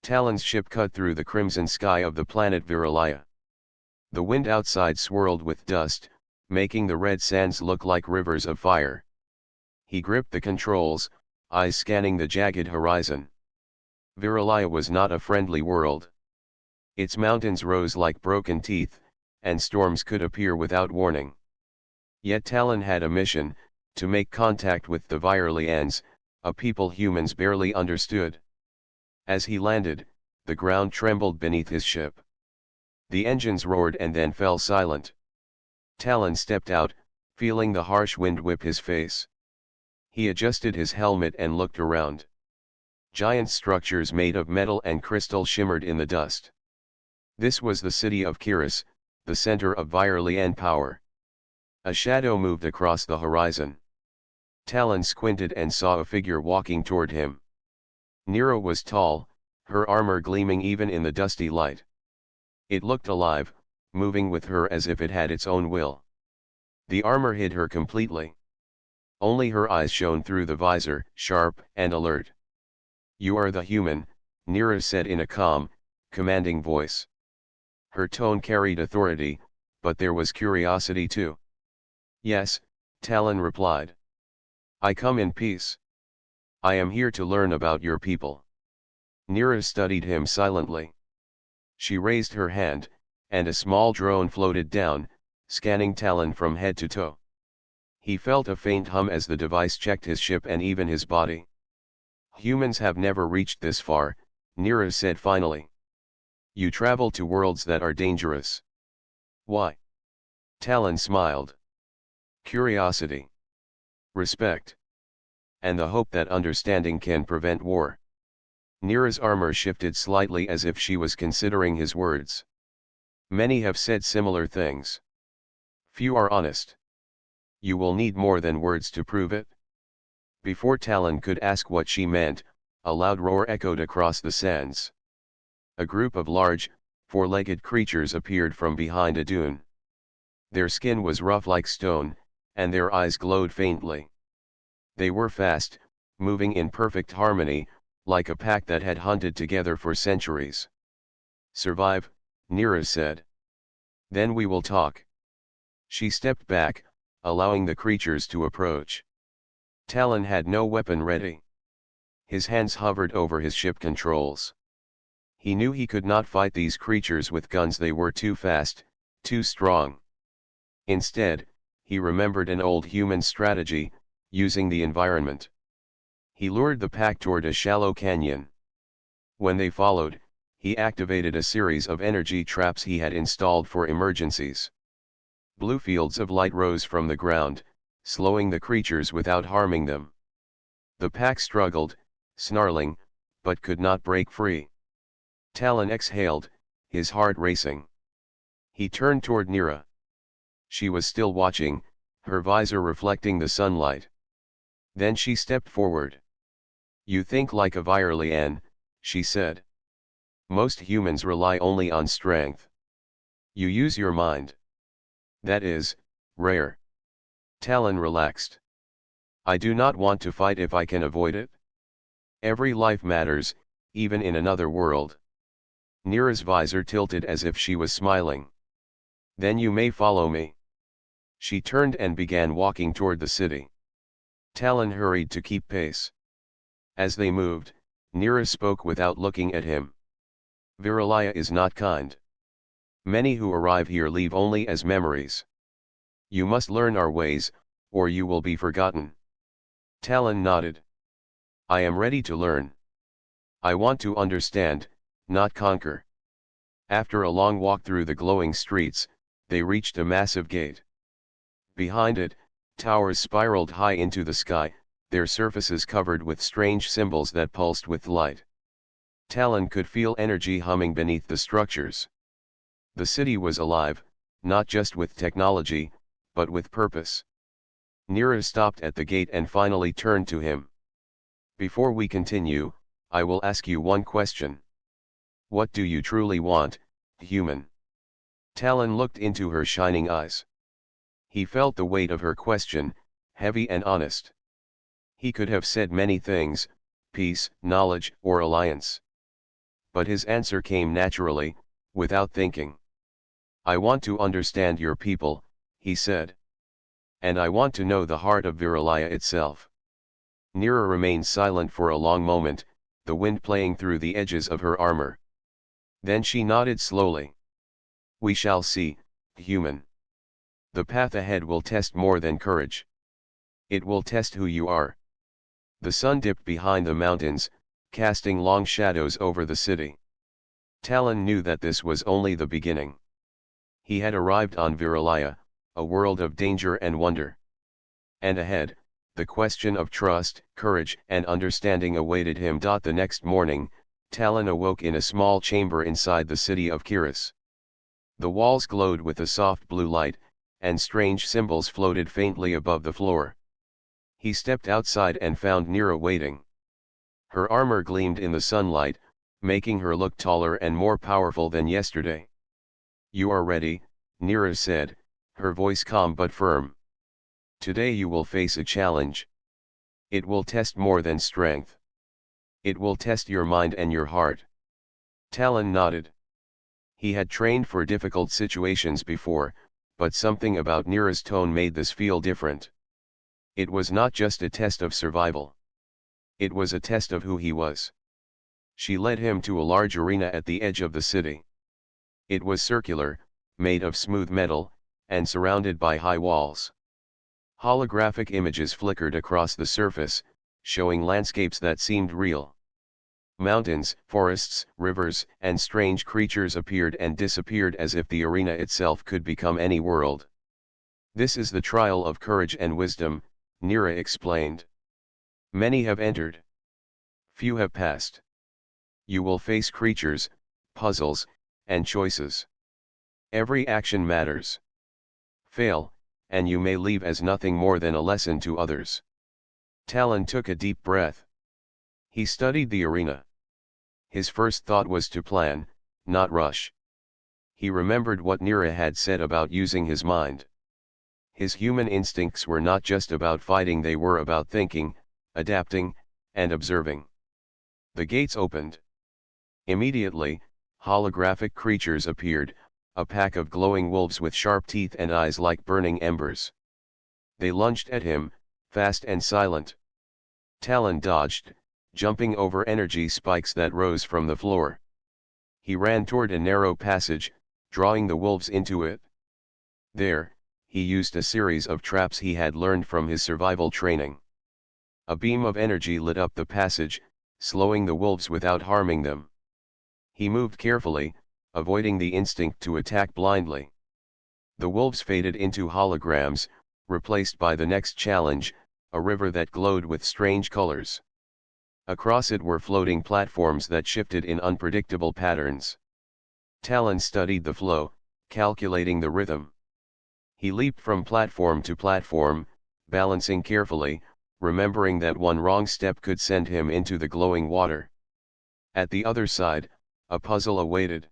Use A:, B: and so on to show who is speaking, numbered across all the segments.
A: Talon's ship cut through the crimson sky of the planet Viralaya. The wind outside swirled with dust, making the red sands look like rivers of fire. He gripped the controls, eyes scanning the jagged horizon. Viralaya was not a friendly world. Its mountains rose like broken teeth, and storms could appear without warning. Yet Talon had a mission, to make contact with the Viralians, a people humans barely understood. As he landed, the ground trembled beneath his ship. The engines roared and then fell silent. Talon stepped out, feeling the harsh wind whip his face. He adjusted his helmet and looked around. Giant structures made of metal and crystal shimmered in the dust. This was the city of Kiris, the center of Viralian power. A shadow moved across the horizon. Talon squinted and saw a figure walking toward him. Nira was tall, her armor gleaming even in the dusty light. It looked alive, moving with her as if it had its own will. The armor hid her completely. Only her eyes shone through the visor, sharp and alert. "You are the human," Nira said in a calm, commanding voice. Her tone carried authority, but there was curiosity too. "Yes," Talon replied. "I come in peace. I am here to learn about your people." Nira studied him silently. She raised her hand, and a small drone floated down, scanning Talon from head to toe. He felt a faint hum as the device checked his ship and even his body. "Humans have never reached this far," Nira said finally. "You travel to worlds that are dangerous. Why?" Talon smiled. "Curiosity. Respect. And the hope that understanding can prevent war." Nira's armor shifted slightly as if she was considering his words. "Many have said similar things. Few are honest. You will need more than words to prove it." Before Talon could ask what she meant, a loud roar echoed across the sands. A group of large, four-legged creatures appeared from behind a dune. Their skin was rough like stone, and their eyes glowed faintly. They were fast, moving in perfect harmony, like a pack that had hunted together for centuries. "Survive," Nira said. "Then we will talk." She stepped back, allowing the creatures to approach. Talon had no weapon ready. His hands hovered over his ship controls. He knew he could not fight these creatures with guns, they were too fast, too strong. Instead, he remembered an old human strategy, using the environment. He lured the pack toward a shallow canyon. When they followed, he activated a series of energy traps he had installed for emergencies. Blue fields of light rose from the ground, slowing the creatures without harming them. The pack struggled, snarling, but could not break free. Talon exhaled, his heart racing. He turned toward Nira. She was still watching, her visor reflecting the sunlight. Then she stepped forward. "You think like a Viralian," she said. "Most humans rely only on strength. You use your mind. That is, rare." Talon relaxed. "I do not want to fight if I can avoid it. Every life matters, even in another world." Nira's visor tilted as if she was smiling. "Then you may follow me." She turned and began walking toward the city. Talon hurried to keep pace. As they moved, Nira spoke without looking at him. "Viralaya is not kind. Many who arrive here leave only as memories. You must learn our ways, or you will be forgotten." Talon nodded. "I am ready to learn. I want to understand, not conquer." After a long walk through the glowing streets, they reached a massive gate. Behind it, towers spiraled high into the sky, their surfaces covered with strange symbols that pulsed with light. Talon could feel energy humming beneath the structures. The city was alive, not just with technology, but with purpose. Nira stopped at the gate and finally turned to him. "Before we continue, I will ask you one question. What do you truly want, human?" Talon looked into her shining eyes. He felt the weight of her question, heavy and honest. He could have said many things, peace, knowledge, or alliance. But his answer came naturally, without thinking. I want to understand your people, he said. And I want to know the heart of Viralaya itself. Nira remained silent for a long moment, the wind playing through the edges of her armor. Then she nodded slowly. We shall see, human. The path ahead will test more than courage. It will test who you are. The sun dipped behind the mountains, casting long shadows over the city. Talon knew that this was only the beginning. He had arrived on Viralaya, a world of danger and wonder. And ahead, the question of trust, courage and understanding awaited him. The next morning, Talon awoke in a small chamber inside the city of Kiris. The walls glowed with a soft blue light, and strange symbols floated faintly above the floor. He stepped outside and found Nira waiting. Her armor gleamed in the sunlight, making her look taller and more powerful than yesterday. You are ready, Nira said, her voice calm but firm. Today you will face a challenge. It will test more than strength. It will test your mind and your heart. Talon nodded. He had trained for difficult situations before, but something about Nira's tone made this feel different. It was not just a test of survival. It was a test of who he was. She led him to a large arena at the edge of the city. It was circular, made of smooth metal, and surrounded by high walls. Holographic images flickered across the surface, showing landscapes that seemed real. Mountains, forests, rivers, and strange creatures appeared and disappeared as if the arena itself could become any world. This is the trial of courage and wisdom, Nira explained. Many have entered. Few have passed. You will face creatures, puzzles, and choices. Every action matters. Fail, and you may leave as nothing more than a lesson to others. Talon took a deep breath. He studied the arena. His first thought was to plan, not rush. He remembered what Nira had said about using his mind. His human instincts were not just about fighting, they were about thinking, adapting, and observing. The gates opened. Immediately, holographic creatures appeared, a pack of glowing wolves with sharp teeth and eyes like burning embers. They lunged at him, fast and silent. Talon dodged, jumping over energy spikes that rose from the floor. He ran toward a narrow passage, drawing the wolves into it. There, he used a series of traps he had learned from his survival training. A beam of energy lit up the passage, slowing the wolves without harming them. He moved carefully, avoiding the instinct to attack blindly. The wolves faded into holograms, replaced by the next challenge, a river that glowed with strange colors. Across it were floating platforms that shifted in unpredictable patterns. Talon studied the flow, calculating the rhythm. He leaped from platform to platform, balancing carefully, remembering that one wrong step could send him into the glowing water. At the other side, a puzzle awaited.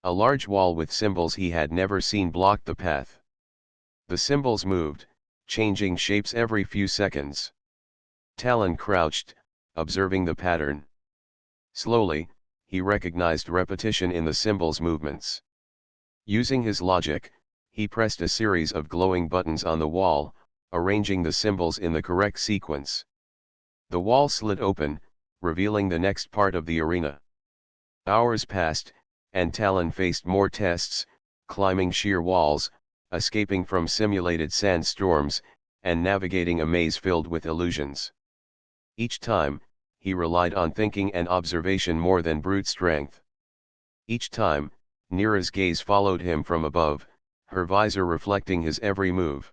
A: A large wall with symbols he had never seen blocked the path. The symbols moved, changing shapes every few seconds. Talon crouched, observing the pattern. Slowly, he recognized repetition in the symbols' movements. Using his logic, he pressed a series of glowing buttons on the wall, arranging the symbols in the correct sequence. The wall slid open, revealing the next part of the arena. Hours passed, and Talon faced more tests, climbing sheer walls, escaping from simulated sandstorms, and navigating a maze filled with illusions. Each time, he relied on thinking and observation more than brute strength. Each time, Nira's gaze followed him from above, her visor reflecting his every move.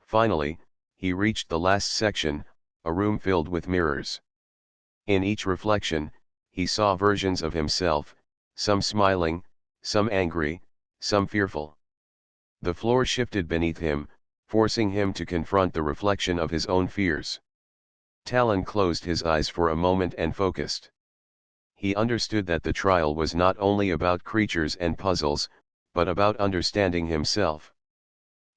A: Finally, he reached the last section, a room filled with mirrors. In each reflection, he saw versions of himself, some smiling, some angry, some fearful. The floor shifted beneath him, forcing him to confront the reflection of his own fears. Talon closed his eyes for a moment and focused. He understood that the trial was not only about creatures and puzzles, but about understanding himself.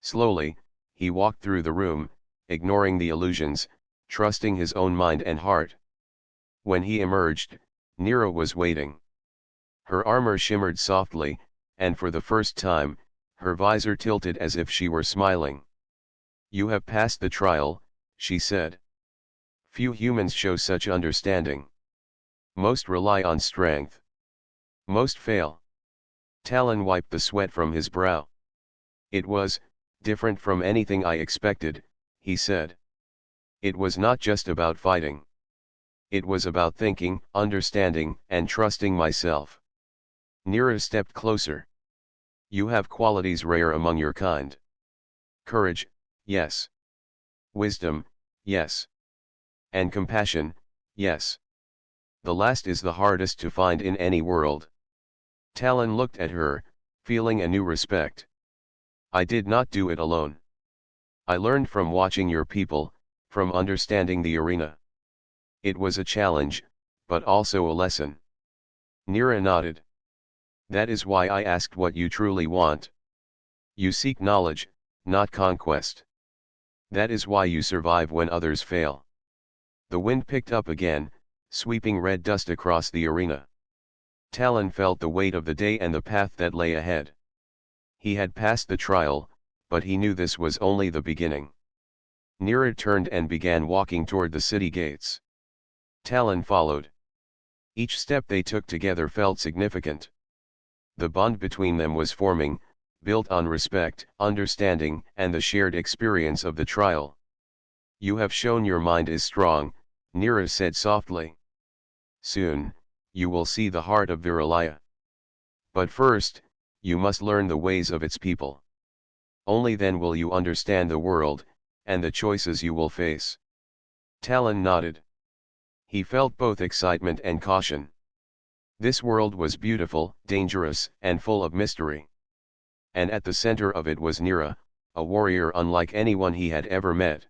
A: Slowly, he walked through the room, ignoring the illusions, trusting his own mind and heart. When he emerged, Nira was waiting. Her armor shimmered softly, and for the first time, her visor tilted as if she were smiling. "You have passed the trial," she said. "Few humans show such understanding. Most rely on strength. Most fail." Talon wiped the sweat from his brow. "It was different from anything I expected," he said. "It was not just about fighting. It was about thinking, understanding, and trusting myself." Nira stepped closer. "You have qualities rare among your kind. Courage, yes. Wisdom, yes. And compassion, yes. The last is the hardest to find in any world." Talon looked at her, feeling a new respect. "I did not do it alone. I learned from watching your people, from understanding the arena. It was a challenge, but also a lesson." Nira nodded. "That is why I asked what you truly want. You seek knowledge, not conquest. That is why you survive when others fail." The wind picked up again, sweeping red dust across the arena. Talon felt the weight of the day and the path that lay ahead. He had passed the trial, but he knew this was only the beginning. Nira turned and began walking toward the city gates. Talon followed. Each step they took together felt significant. The bond between them was forming, built on respect, understanding, and the shared experience of the trial. "You have shown your mind is strong," Nira said softly. "Soon, you will see the heart of Viralaya. But first, you must learn the ways of its people. Only then will you understand the world, and the choices you will face." Talon nodded. He felt both excitement and caution. This world was beautiful, dangerous, and full of mystery. And at the center of it was Nira, a warrior unlike anyone he had ever met.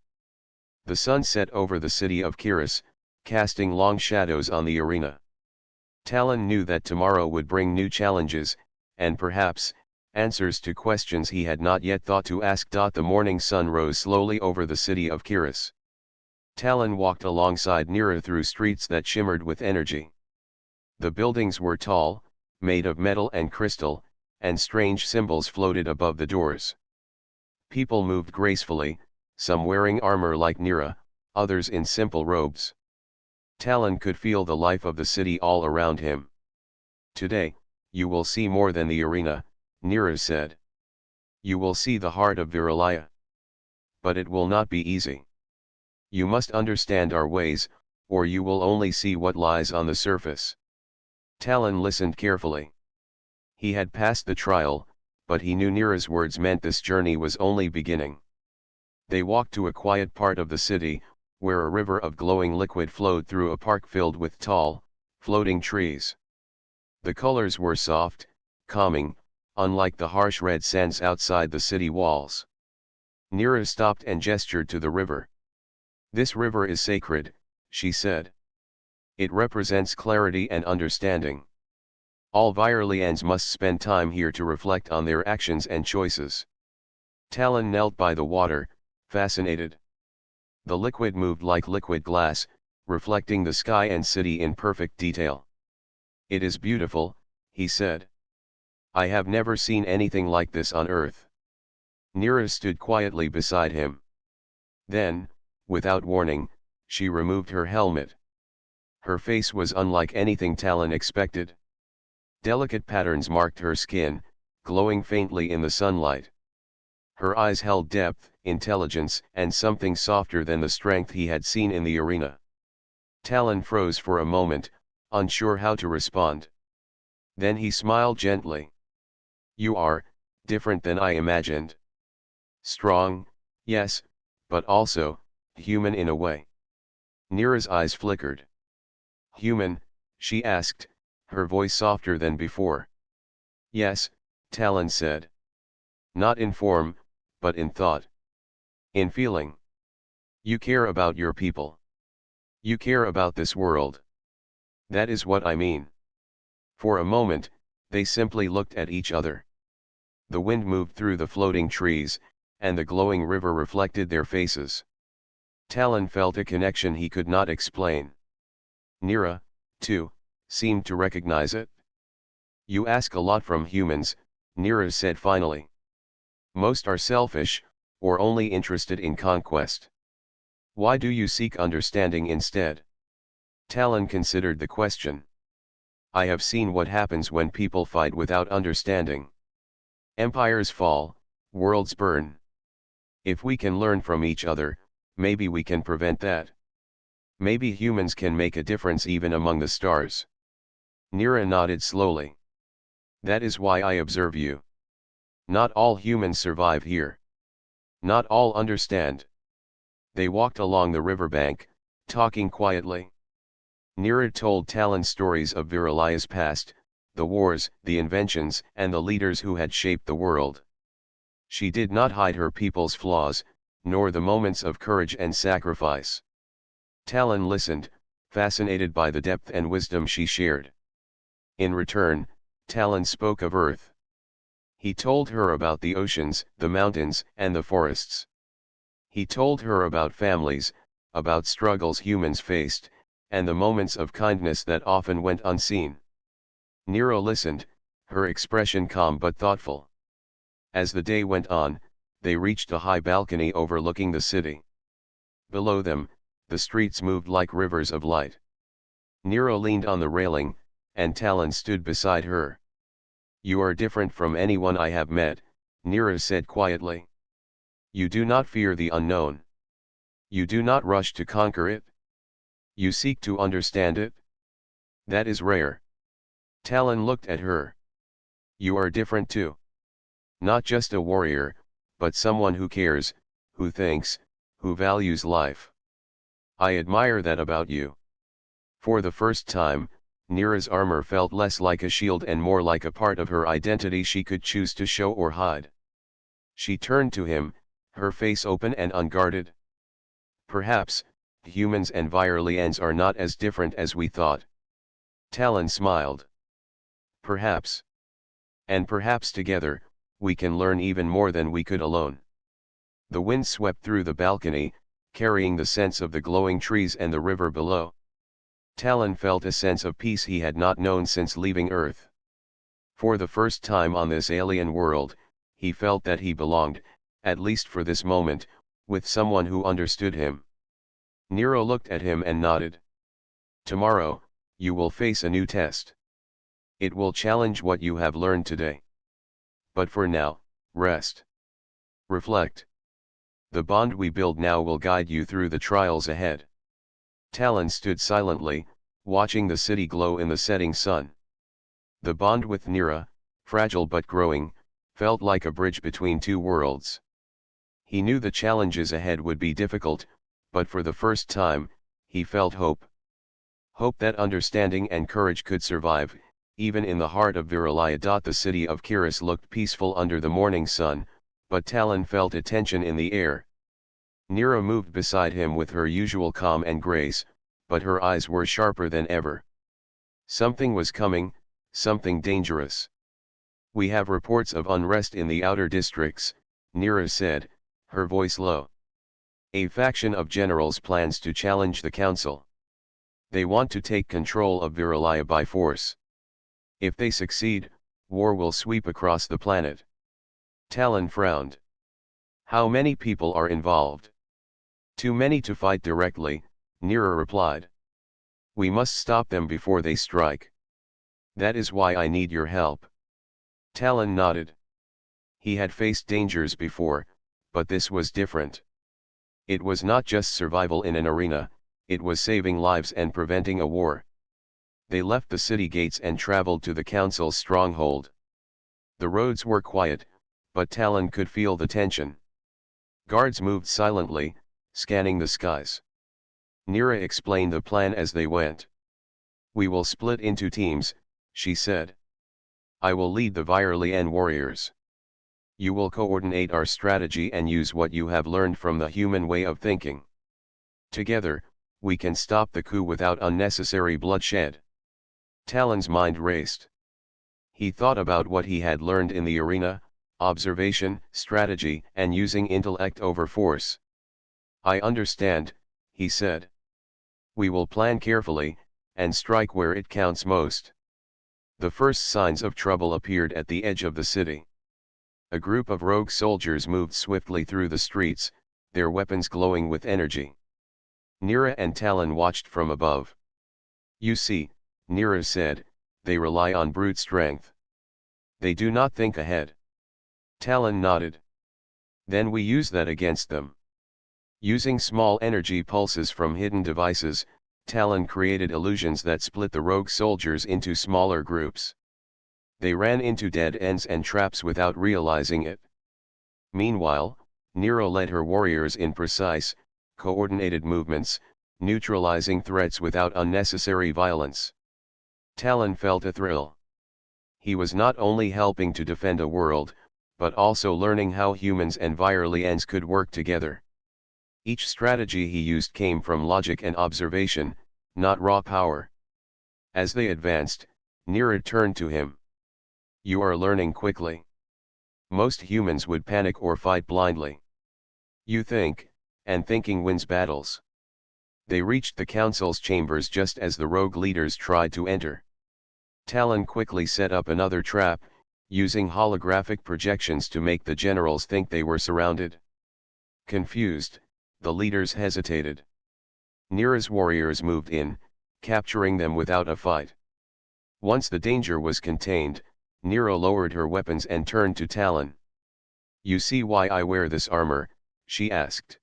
A: The sun set over the city of Kiris, casting long shadows on the arena. Talon knew that tomorrow would bring new challenges, and perhaps, answers to questions he had not yet thought to ask. The morning sun rose slowly over the city of Kiris. Talon walked alongside Nira through streets that shimmered with energy. The buildings were tall, made of metal and crystal, and strange symbols floated above the doors. People moved gracefully, some wearing armor like Nira, others in simple robes. Talon could feel the life of the city all around him. "Today, you will see more than the arena," Nira said. "You will see the heart of Viralaya. But it will not be easy. You must understand our ways, or you will only see what lies on the surface." Talon listened carefully. He had passed the trial, but he knew Nira's words meant this journey was only beginning. They walked to a quiet part of the city, where a river of glowing liquid flowed through a park filled with tall, floating trees. The colors were soft, calming, unlike the harsh red sands outside the city walls. Nira stopped and gestured to the river. "This river is sacred," she said. "It represents clarity and understanding. All Viralians must spend time here to reflect on their actions and choices." Talon knelt by the water, fascinated. The liquid moved like liquid glass, reflecting the sky and city in perfect detail. "It is beautiful," he said. "I have never seen anything like this on Earth." Nira stood quietly beside him. Then, without warning, she removed her helmet. Her face was unlike anything Talon expected. Delicate patterns marked her skin, glowing faintly in the sunlight. Her eyes held depth, intelligence, and something softer than the strength he had seen in the arena. Talon froze for a moment, unsure how to respond. Then he smiled gently. "You are different than I imagined. Strong, yes, but also human in a way." Nira's eyes flickered. "Human?" she asked, her voice softer than before. "Yes," Talon said. "Not in form, but in thought. In feeling. You care about your people. You care about this world. That is what I mean." For a moment, they simply looked at each other. The wind moved through the floating trees, and the glowing river reflected their faces. Talon felt a connection he could not explain. Nira, too, seemed to recognize it. You ask a lot from humans, Nira said finally. Most are selfish, or only interested in conquest. Why do you seek understanding instead? Talon considered the question. I have seen what happens when people fight without understanding. Empires fall, worlds burn. If we can learn from each other, maybe we can prevent that. Maybe humans can make a difference even among the stars. Nira nodded slowly. That is why I observe you. Not all humans survive here. Not all understand. They walked along the riverbank, talking quietly. Nira told Talon stories of Viralia's past, the wars, the inventions, and the leaders who had shaped the world. She did not hide her people's flaws, nor the moments of courage and sacrifice. Talon listened, fascinated by the depth and wisdom she shared. In return, Talon spoke of Earth. He told her about the oceans, the mountains, and the forests. He told her about families, about struggles humans faced, and the moments of kindness that often went unseen. Nero listened, her expression calm but thoughtful. As the day went on, they reached a high balcony overlooking the city. Below them, the streets moved like rivers of light. Nero leaned on the railing, and Talon stood beside her. You are different from anyone I have met, Nero said quietly. You do not fear the unknown. You do not rush to conquer it. You seek to understand it. That is rare. Talon looked at her. You are different too. Not just a warrior, but someone who cares, who thinks, who values life. I admire that about you. For the first time, Nira's armor felt less like a shield and more like a part of her identity she could choose to show or hide. She turned to him, her face open and unguarded. Perhaps, humans and Viralians are not as different as we thought. Talon smiled. Perhaps. And perhaps together, we can learn even more than we could alone. The wind swept through the balcony, carrying the scents of the glowing trees and the river below. Talon felt a sense of peace he had not known since leaving Earth. For the first time on this alien world, he felt that he belonged, at least for this moment, with someone who understood him. Nero looked at him and nodded. Tomorrow, you will face a new test. It will challenge what you have learned today. But for now, rest. Reflect. The bond we build now will guide you through the trials ahead. Talon stood silently, watching the city glow in the setting sun. The bond with Nira, fragile but growing, felt like a bridge between two worlds. He knew the challenges ahead would be difficult, but for the first time, he felt hope. Hope that understanding and courage could survive, even in the heart of Viralia. The city of Kiris looked peaceful under the morning sun, but Talon felt a tension in the air. Nira moved beside him with her usual calm and grace, but her eyes were sharper than ever. Something was coming, something dangerous. We have reports of unrest in the outer districts, Nira said, her voice low. A faction of generals plans to challenge the council. They want to take control of Viralia by force. If they succeed, war will sweep across the planet. Talon frowned. How many people are involved? Too many to fight directly, Nira replied. We must stop them before they strike. That is why I need your help. Talon nodded. He had faced dangers before, but this was different. It was not just survival in an arena, it was saving lives and preventing a war. They left the city gates and traveled to the council's stronghold. The roads were quiet, but Talon could feel the tension. Guards moved silently, scanning the skies. Nira explained the plan as they went. We will split into teams, she said. I will lead the Viralian warriors. You will coordinate our strategy and use what you have learned from the human way of thinking. Together, we can stop the coup without unnecessary bloodshed. Talon's mind raced. He thought about what he had learned in the arena, observation, strategy, and using intellect over force. I understand, he said. We will plan carefully, and strike where it counts most. The first signs of trouble appeared at the edge of the city. A group of rogue soldiers moved swiftly through the streets, their weapons glowing with energy. Nira and Talon watched from above. "You see," Nira said, "they rely on brute strength. They do not think ahead." Talon nodded. "Then we use that against them." Using small energy pulses from hidden devices, Talon created illusions that split the rogue soldiers into smaller groups. They ran into dead ends and traps without realizing it. Meanwhile, Nero led her warriors in precise, coordinated movements, neutralizing threats without unnecessary violence. Talon felt a thrill. He was not only helping to defend a world, but also learning how humans and Viralians could work together. Each strategy he used came from logic and observation, not raw power. As they advanced, Nira turned to him. "You are learning quickly. Most humans would panic or fight blindly. You think, and thinking wins battles." They reached the council's chambers just as the rogue leaders tried to enter. Talon quickly set up another trap, using holographic projections to make the generals think they were surrounded. Confused, the leaders hesitated. Nira's warriors moved in, capturing them without a fight. Once the danger was contained, Nira lowered her weapons and turned to Talon. "You see why I wear this armor?" she asked.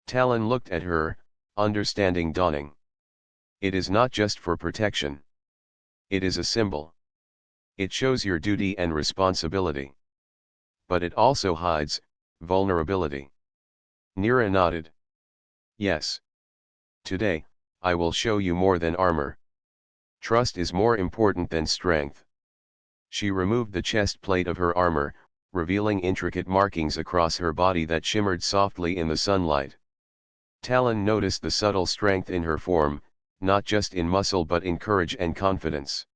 A: Talon looked at her, understanding dawning. "It is not just for protection. It is a symbol. It shows your duty and responsibility. But it also hides vulnerability." Nira nodded. "Yes. Today, I will show you more than armor. Trust is more important than strength." She removed the chest plate of her armor, revealing intricate markings across her body that shimmered softly in the sunlight. Talon noticed the subtle strength in her form, not just in muscle but in courage and confidence.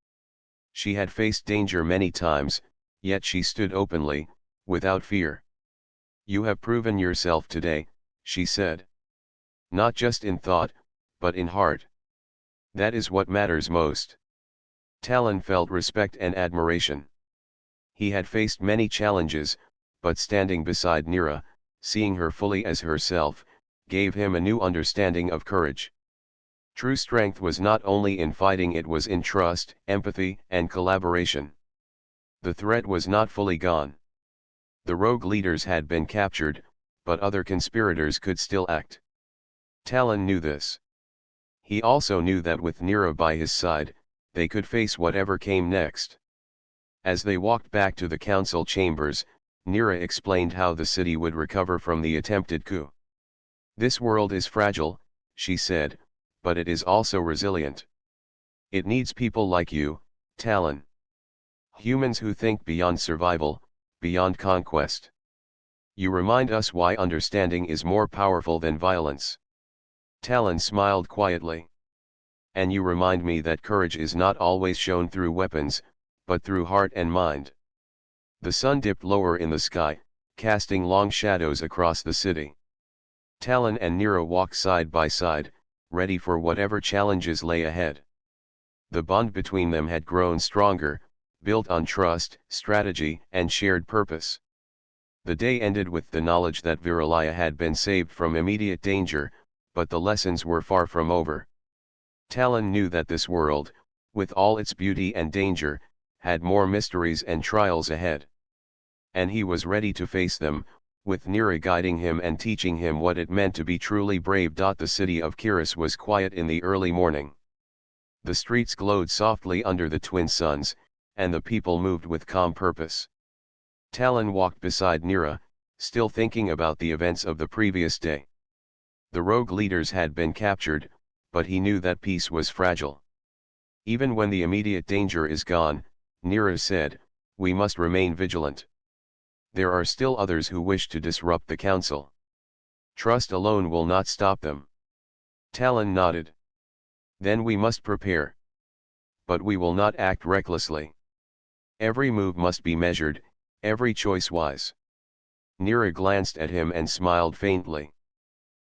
A: She had faced danger many times, yet she stood openly, without fear. "You have proven yourself today," she said. "Not just in thought, but in heart. That is what matters most." Talon felt respect and admiration. He had faced many challenges, but standing beside Nira, seeing her fully as herself, gave him a new understanding of courage. True strength was not only in fighting, it was in trust, empathy, and collaboration. The threat was not fully gone. The rogue leaders had been captured, but other conspirators could still act. Talon knew this. He also knew that with Nira by his side, they could face whatever came next. As they walked back to the council chambers, Nira explained how the city would recover from the attempted coup. "This world is fragile," she said, "but it is also resilient. It needs people like you, Talon. Humans who think beyond survival, beyond conquest. You remind us why understanding is more powerful than violence." Talon smiled quietly. "And you remind me that courage is not always shown through weapons, but through heart and mind." The sun dipped lower in the sky, casting long shadows across the city. Talon and Nira walked side by side, ready for whatever challenges lay ahead. The bond between them had grown stronger, built on trust, strategy, and shared purpose. The day ended with the knowledge that Viralia had been saved from immediate danger, but the lessons were far from over. Talon knew that this world, with all its beauty and danger, had more mysteries and trials ahead. And he was ready to face them, with Nira guiding him and teaching him what it meant to be truly brave. The city of Kiris was quiet in the early morning. The streets glowed softly under the twin suns, and the people moved with calm purpose. Talon walked beside Nira, still thinking about the events of the previous day. The rogue leaders had been captured, but he knew that peace was fragile. "Even when the immediate danger is gone," Nira said, "we must remain vigilant. There are still others who wish to disrupt the council. Trust alone will not stop them." Talon nodded. "Then we must prepare. But we will not act recklessly. Every move must be measured, every choice wise." Nira glanced at him and smiled faintly.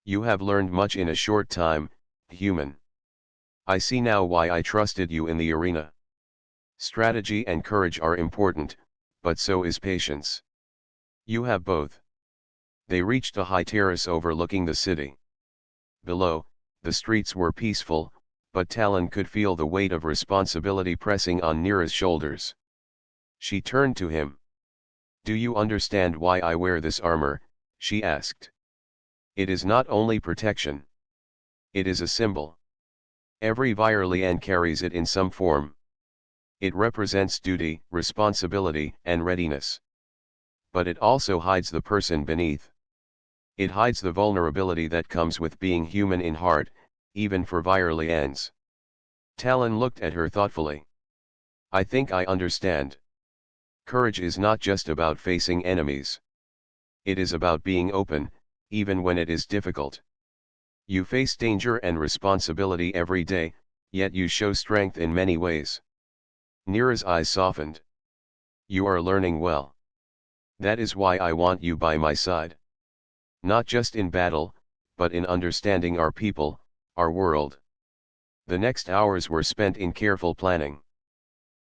A: "You have learned much in a short time, human." I see now why I trusted you in the arena. Strategy and courage are important, but so is patience. You have both. They reached a high terrace overlooking the city. Below, the streets were peaceful, but Talon could feel the weight of responsibility pressing on Nira's shoulders. She turned to him. "Do you understand why I wear this armor?" she asked. "It is not only protection. It is a symbol. Every Virelian carries it in some form. It represents duty, responsibility, and readiness. But it also hides the person beneath. It hides the vulnerability that comes with being human in heart, even for Virelians." Talon looked at her thoughtfully. "I think I understand. Courage is not just about facing enemies. It is about being open, even when it is difficult. You face danger and responsibility every day, yet you show strength in many ways." Nira's eyes softened. "You are learning well. That is why I want you by my side. Not just in battle, but in understanding our people, our world." The next hours were spent in careful planning.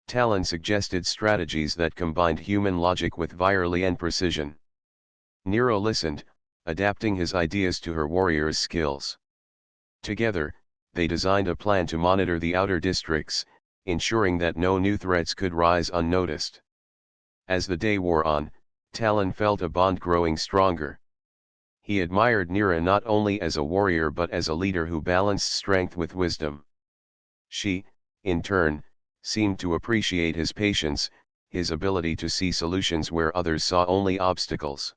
A: Talon suggested strategies that combined human logic with Virelian precision. Nira listened, adapting his ideas to her warrior's skills. Together, they designed a plan to monitor the outer districts, ensuring that no new threats could rise unnoticed. As the day wore on, Talon felt a bond growing stronger. He admired Nira not only as a warrior but as a leader who balanced strength with wisdom. She, in turn, seemed to appreciate his patience, his ability to see solutions where others saw only obstacles.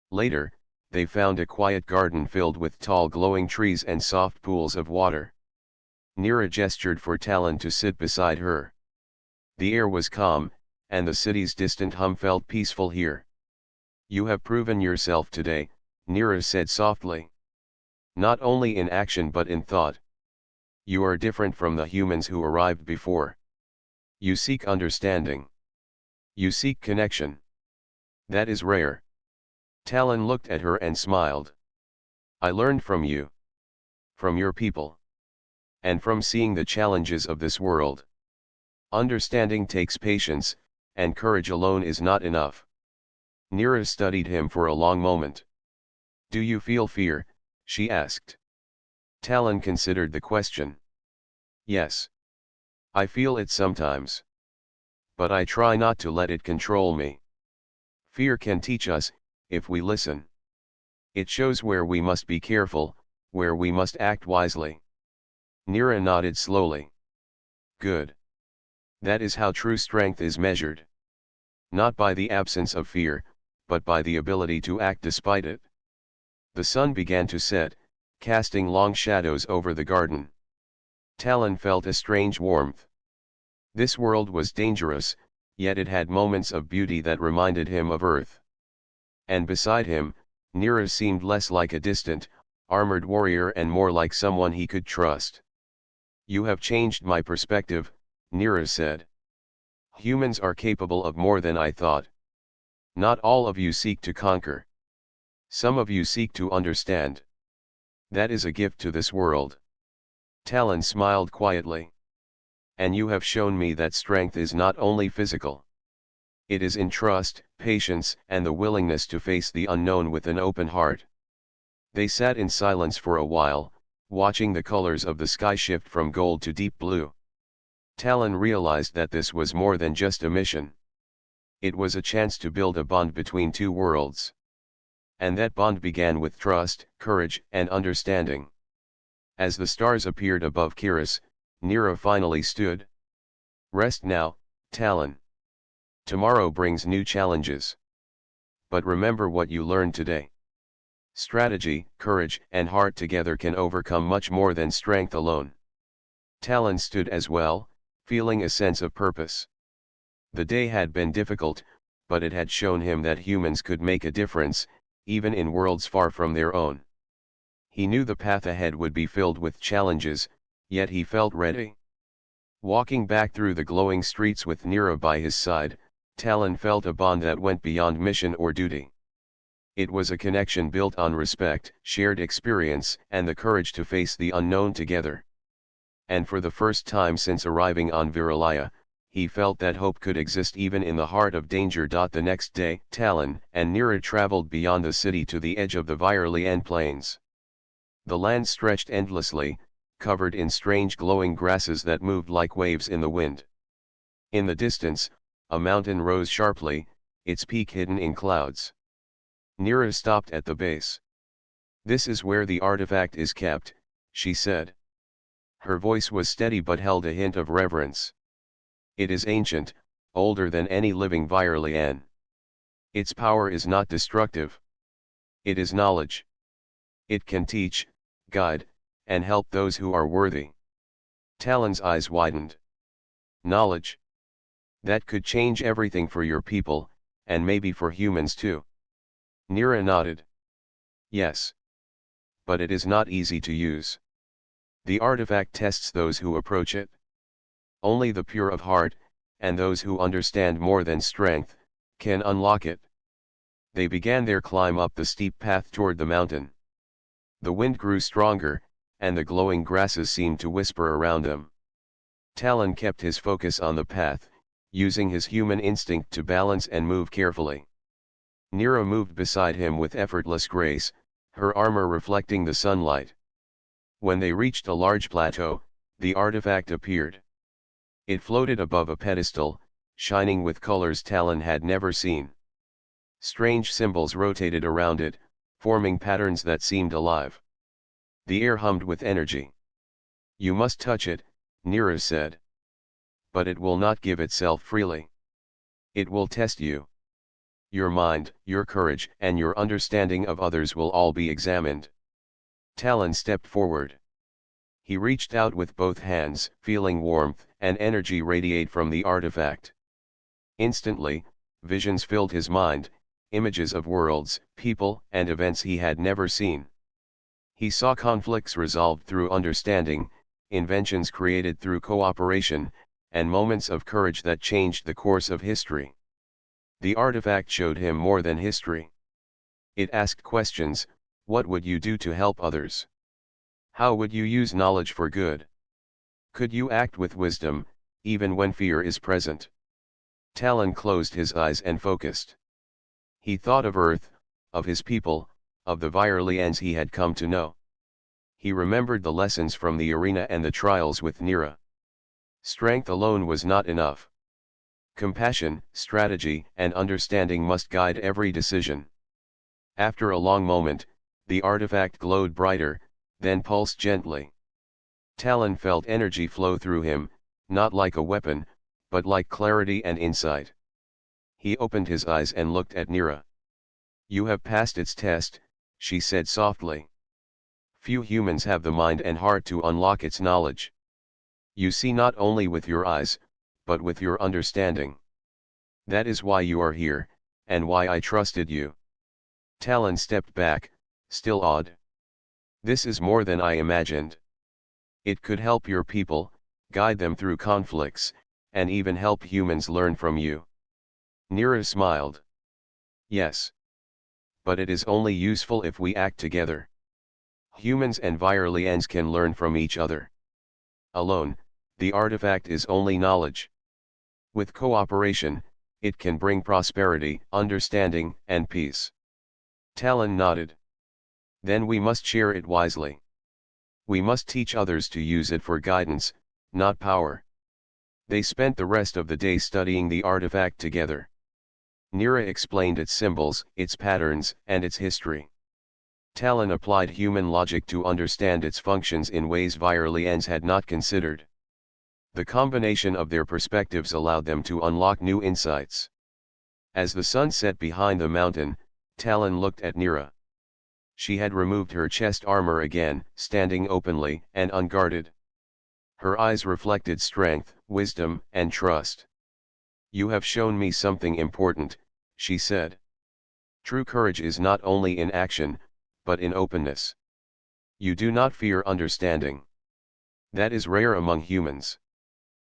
A: Later, they found a quiet garden filled with tall glowing trees and soft pools of water. Nira gestured for Talon to sit beside her. The air was calm, and the city's distant hum felt peaceful here. "You have proven yourself today," Nira said softly. "Not only in action but in thought. You are different from the humans who arrived before. You seek understanding. You seek connection. That is rare." Talon looked at her and smiled. "I learned from you. From your people. And from seeing the challenges of this world. Understanding takes patience, and courage alone is not enough." Nira studied him for a long moment. "Do you feel fear?" she asked. Talon considered the question. "Yes. I feel it sometimes. But I try not to let it control me. Fear can teach us, if we listen. It shows where we must be careful, where we must act wisely." Nira nodded slowly. "Good. That is how true strength is measured. Not by the absence of fear, but by the ability to act despite it." The sun began to set, casting long shadows over the garden. Talon felt a strange warmth. This world was dangerous, yet it had moments of beauty that reminded him of Earth. And beside him, Nira seemed less like a distant, armored warrior and more like someone he could trust. "You have changed my perspective," Nira said. "Humans are capable of more than I thought. Not all of you seek to conquer. Some of you seek to understand. That is a gift to this world." Talon smiled quietly. "And you have shown me that strength is not only physical. It is in trust, patience, and the willingness to face the unknown with an open heart." They sat in silence for a while, watching the colors of the sky shift from gold to deep blue. Talon realized that this was more than just a mission. It was a chance to build a bond between two worlds. And that bond began with trust, courage, and understanding. As the stars appeared above Kiris, Nira finally stood. "Rest now, Talon. Tomorrow brings new challenges. But remember what you learned today. Strategy, courage, and heart together can overcome much more than strength alone." Talon stood as well, feeling a sense of purpose. The day had been difficult, but it had shown him that humans could make a difference, even in worlds far from their own. He knew the path ahead would be filled with challenges, yet he felt ready. Walking back through the glowing streets with Nira by his side, Talon felt a bond that went beyond mission or duty. It was a connection built on respect, shared experience, and the courage to face the unknown together. and for the first time since arriving on Viralaya, he felt that hope could exist even in the heart of danger. The next day, Talon and Nira traveled beyond the city to the edge of the Viralian plains. The land stretched endlessly, covered in strange glowing grasses that moved like waves in the wind. In the distance, a mountain rose sharply, its peak hidden in clouds. Nira stopped at the base. "This is where the artifact is kept," she said. Her voice was steady but held a hint of reverence. "It is ancient, older than any living Viralian. Its power is not destructive. It is knowledge. It can teach, guide, and help those who are worthy." Talon's eyes widened. "Knowledge? That could change everything for your people, and maybe for humans too." Nira nodded. "Yes. But it is not easy to use. The artifact tests those who approach it. Only the pure of heart, and those who understand more than strength, can unlock it." They began their climb up the steep path toward the mountain. The wind grew stronger, and the glowing grasses seemed to whisper around them. Talon kept his focus on the path, using his human instinct to balance and move carefully. Nira moved beside him with effortless grace, her armor reflecting the sunlight. When they reached a large plateau, the artifact appeared. It floated above a pedestal, shining with colors Talon had never seen. Strange symbols rotated around it, forming patterns that seemed alive. The air hummed with energy. "You must touch it," Nira said. "But it will not give itself freely. It will test you. Your mind, your courage, and your understanding of others will all be examined." Talon stepped forward. He reached out with both hands, feeling warmth and energy radiate from the artifact. Instantly, visions filled his mind, images of worlds, people, and events he had never seen. He saw conflicts resolved through understanding, inventions created through cooperation, and moments of courage that changed the course of history. The artifact showed him more than history. It asked questions: what would you do to help others? How would you use knowledge for good? Could you act with wisdom, even when fear is present? Talon closed his eyes and focused. He thought of Earth, of his people, of the Viralians he had come to know. He remembered the lessons from the arena and the trials with Nira. Strength alone was not enough. Compassion, strategy, and understanding must guide every decision. After a long moment, the artifact glowed brighter, then pulsed gently. Talon felt energy flow through him, not like a weapon, but like clarity and insight. He opened his eyes and looked at Nira. "You have passed its test," she said softly. "Few humans have the mind and heart to unlock its knowledge. You see not only with your eyes, but with your understanding. That is why you are here, and why I trusted you." Talon stepped back, still awed. "This is more than I imagined. It could help your people, guide them through conflicts, and even help humans learn from you." Nira smiled. "Yes. But it is only useful if we act together. Humans and Viralians can learn from each other. Alone, the artifact is only knowledge. With cooperation, it can bring prosperity, understanding, and peace." Talon nodded. "Then we must share it wisely. We must teach others to use it for guidance, not power." They spent the rest of the day studying the artifact together. Nira explained its symbols, its patterns, and its history. Talon applied human logic to understand its functions in ways Viralians had not considered. The combination of their perspectives allowed them to unlock new insights. As the sun set behind the mountain, Talon looked at Nira. She had removed her chest armor again, standing openly and unguarded. Her eyes reflected strength, wisdom, and trust. "You have shown me something important," she said. "True courage is not only in action, but in openness. You do not fear understanding. That is rare among humans."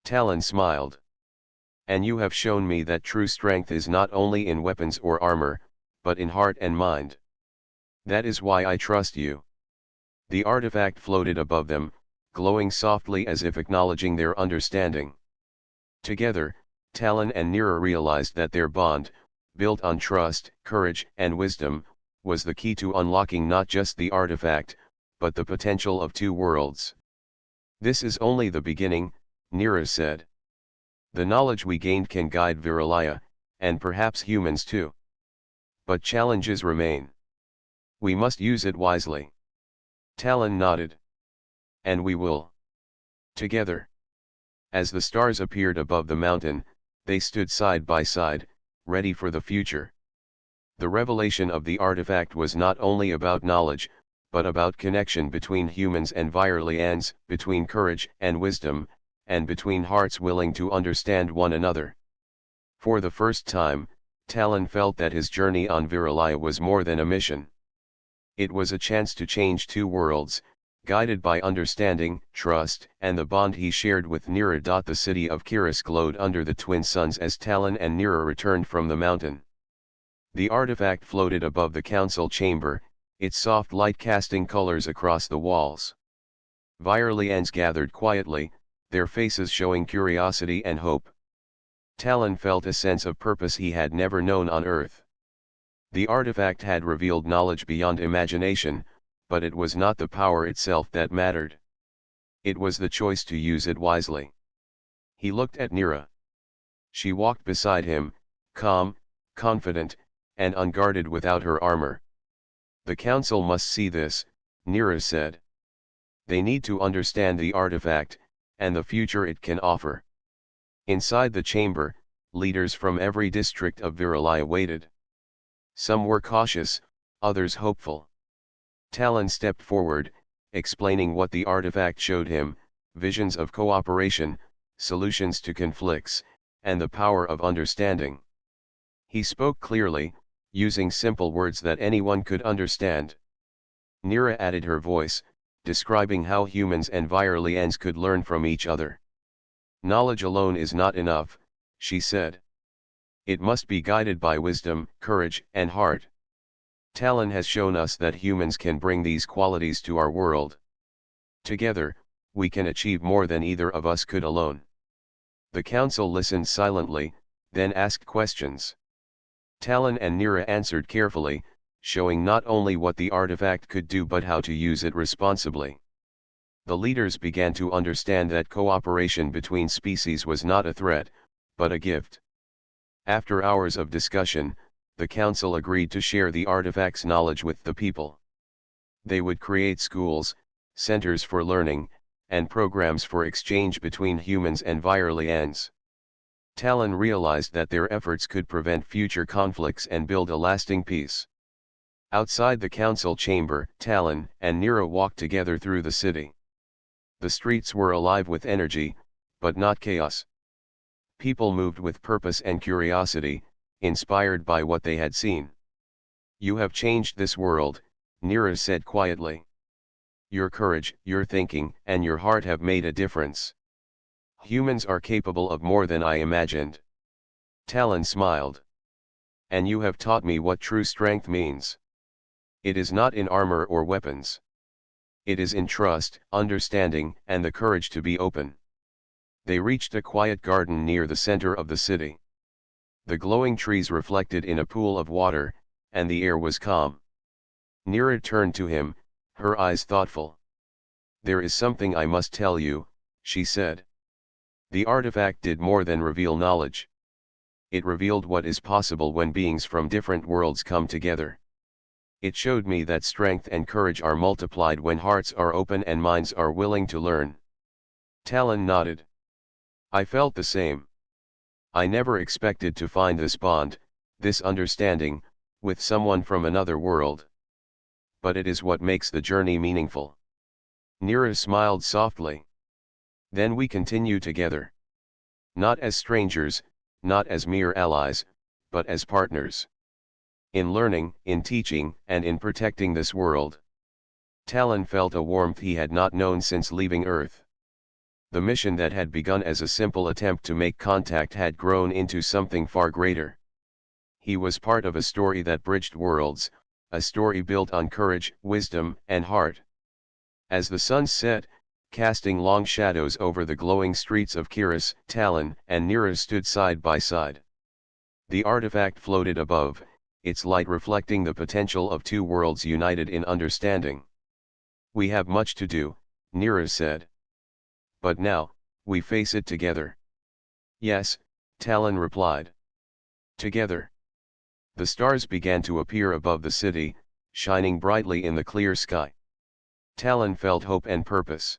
A: Talon smiled. "And you have shown me that true strength is not only in weapons or armor, but in heart and mind. That is why I trust you." The artifact floated above them, glowing softly as if acknowledging their understanding. Together, Talon and Nira realized that their bond, built on trust, courage, and wisdom, was the key to unlocking not just the artifact, but the potential of two worlds. "This is only the beginning," Nira said. "The knowledge we gained can guide Viralaya, and perhaps humans too. But challenges remain. We must use it wisely." Talon nodded. "And we will. Together." As the stars appeared above the mountain, they stood side by side, ready for the future. The revelation of the artifact was not only about knowledge, but about connection between humans and Viralians, between courage and wisdom, and between hearts willing to understand one another. For the first time, Talon felt that his journey on Viralaya was more than a mission. It was a chance to change two worlds, guided by understanding, trust, and the bond he shared with Nira. The city of Kiris glowed under the twin suns as Talon and Nira returned from the mountain. The artifact floated above the council chamber, its soft light casting colors across the walls. Viralians gathered quietly, their faces showing curiosity and hope. Talon felt a sense of purpose he had never known on Earth. The artifact had revealed knowledge beyond imagination, but it was not the power itself that mattered. It was the choice to use it wisely. He looked at Nira. She walked beside him, calm, confident, and unguarded without her armor. "The council must see this," Nira said. "They need to understand the artifact, and the future it can offer." Inside the chamber, leaders from every district of Viralaya waited. Some were cautious, others hopeful. Talon stepped forward, explaining what the artifact showed him: visions of cooperation, solutions to conflicts, and the power of understanding. He spoke clearly, using simple words that anyone could understand. Nira added her voice, describing how humans and Viralians could learn from each other. "Knowledge alone is not enough," she said. "It must be guided by wisdom, courage, and heart. Talon has shown us that humans can bring these qualities to our world. Together, we can achieve more than either of us could alone." The council listened silently, then asked questions. Talon and Nira answered carefully, showing not only what the artifact could do but how to use it responsibly. The leaders began to understand that cooperation between species was not a threat, but a gift. After hours of discussion, the council agreed to share the artifact's knowledge with the people. They would create schools, centers for learning, and programs for exchange between humans and Viralians. Talon realized that their efforts could prevent future conflicts and build a lasting peace. Outside the council chamber, Talon and Nira walked together through the city. The streets were alive with energy, but not chaos. People moved with purpose and curiosity, inspired by what they had seen. "You have changed this world," Nira said quietly. "Your courage, your thinking, and your heart have made a difference. Humans are capable of more than I imagined." Talon smiled. "And you have taught me what true strength means. It is not in armor or weapons. It is in trust, understanding, and the courage to be open." They reached a quiet garden near the center of the city. The glowing trees reflected in a pool of water, and the air was calm. Nira turned to him, her eyes thoughtful. "There is something I must tell you," she said. "The artifact did more than reveal knowledge. It revealed what is possible when beings from different worlds come together. It showed me that strength and courage are multiplied when hearts are open and minds are willing to learn." Talon nodded. "I felt the same. I never expected to find this bond, this understanding, with someone from another world. But it is what makes the journey meaningful." Nira smiled softly. "Then we continue together. Not as strangers, not as mere allies, but as partners. In learning, in teaching, and in protecting this world." Talon felt a warmth he had not known since leaving Earth. The mission that had begun as a simple attempt to make contact had grown into something far greater. He was part of a story that bridged worlds, a story built on courage, wisdom, and heart. As the sun set, casting long shadows over the glowing streets of Kiris. Talon and Nira stood side by side. The artifact floated above, its light reflecting the potential of two worlds united in understanding. "We have much to do," Nira said. "But now, we face it together." "Yes," Talon replied. "Together." The stars began to appear above the city, shining brightly in the clear sky. Talon felt hope and purpose.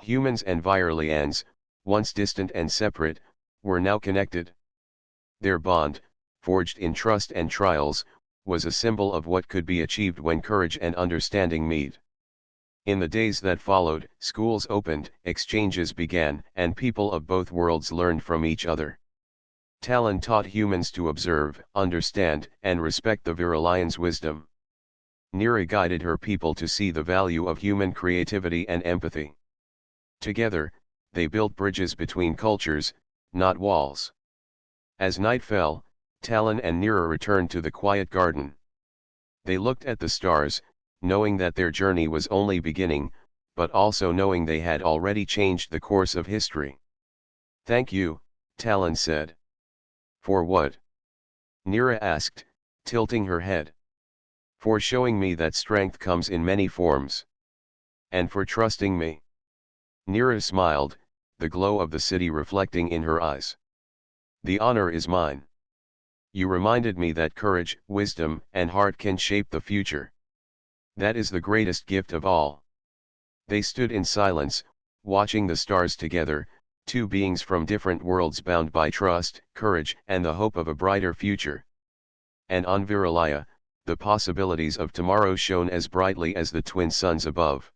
A: Humans and Viralians, once distant and separate, were now connected. Their bond, forged in trust and trials, was a symbol of what could be achieved when courage and understanding meet. In the days that followed, schools opened, exchanges began, and people of both worlds learned from each other. Talon taught humans to observe, understand, and respect the Viralian's wisdom. Nira guided her people to see the value of human creativity and empathy. Together, they built bridges between cultures, not walls. As night fell, Talon and Nira returned to the quiet garden. They looked at the stars, knowing that their journey was only beginning, but also knowing they had already changed the course of history. "Thank you," Talon said. "For what?" Nira asked, tilting her head. "For showing me that strength comes in many forms. And for trusting me." Nira smiled, the glow of the city reflecting in her eyes. "The honor is mine. You reminded me that courage, wisdom, and heart can shape the future. That is the greatest gift of all." They stood in silence, watching the stars together, two beings from different worlds bound by trust, courage, and the hope of a brighter future. And on Viralaya, the possibilities of tomorrow shone as brightly as the twin suns above.